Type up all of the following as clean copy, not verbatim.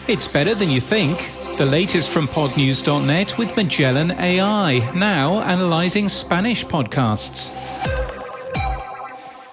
It's better than you think. The latest from Podnews.net with Magellan AI, now analysing Spanish podcasts.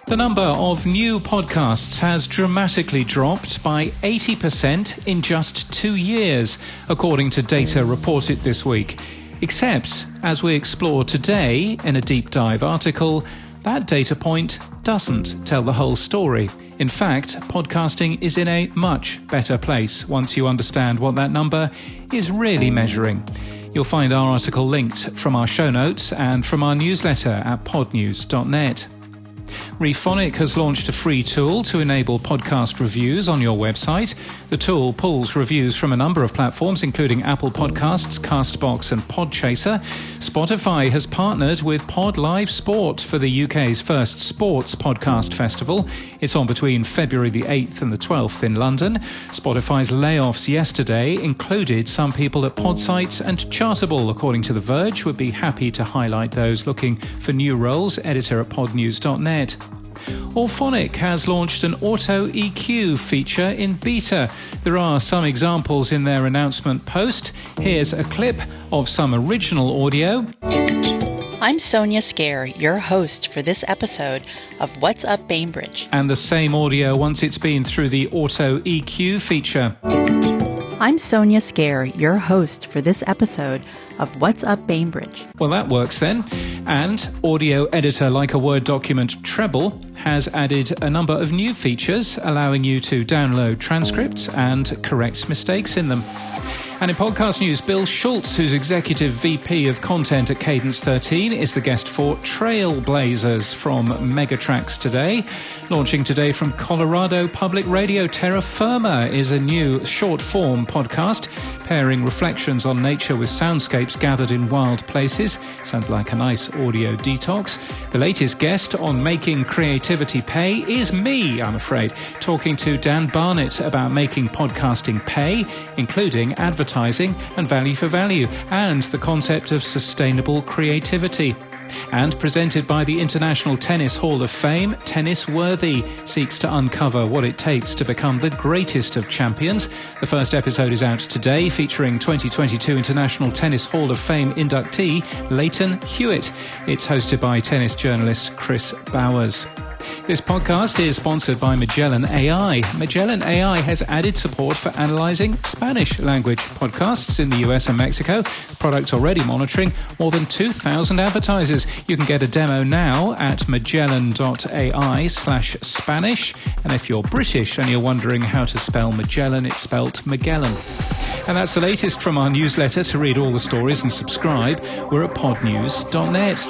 The number of new podcasts has dramatically dropped by 80% in just 2 years, according to data reported this week. Except, as we explore today in a deep dive article, that data point doesn't tell the whole story. In fact, podcasting is in a much better place once you understand what that number is really measuring. You'll find our article linked from our show notes and from our newsletter at podnews.net. Rephonic has launched a free tool to enable podcast reviews on your website. The tool pulls reviews from a number of platforms, including Apple Podcasts, Castbox and Podchaser. Spotify has partnered with Pod Live Sport for the UK's first sports podcast festival. It's on between February the 8th and the 12th in London. Spotify's layoffs yesterday included some people at Podsites and Chartable. According to The Verge, would be happy to highlight those looking for new roles. Editor at podnews.net. Auphonic has launched an auto EQ feature in beta. There are some examples in their announcement post. Here's a clip of some original audio. I'm Sonia Scare, your host for this episode of What's Up Bainbridge. And the same audio once it's been through the auto EQ feature. I'm Sonia Scare, your host for this episode of What's Up Bainbridge. Well, that works then. And audio editor like a Word document Treble has added a number of new features, allowing you to download transcripts and correct mistakes in them. And in podcast news, Bill Schultz, who's Executive VP of Content at Cadence 13, is the guest for Trailblazers from Megatracks Today. Launching today from Colorado Public Radio, Terra Firma is a new short-form podcast pairing reflections on nature with soundscapes gathered in wild places. Sounds like a nice audio detox. The latest guest on Making Creativity Pay is me, I'm afraid, talking to Dan Barnett about making podcasting pay, including advertising and value for value, and the concept of sustainable creativity. And presented by the International Tennis Hall of Fame, Tennis Worthy seeks to uncover what it takes to become the greatest of champions. The first episode is out today, featuring 2022 International Tennis Hall of Fame inductee Leighton Hewitt. It's hosted by tennis journalist Chris Bowers. This podcast is sponsored by Magellan AI. Magellan AI has added support for analysing Spanish language podcasts in the US and Mexico. The product's already monitoring more than 2,000 advertisers. You can get a demo now at magellan.ai/Spanish. And if you're British and you're wondering how to spell Magellan, it's spelt Magellan. And that's the latest from our newsletter. To read all the stories and subscribe, we're at podnews.net.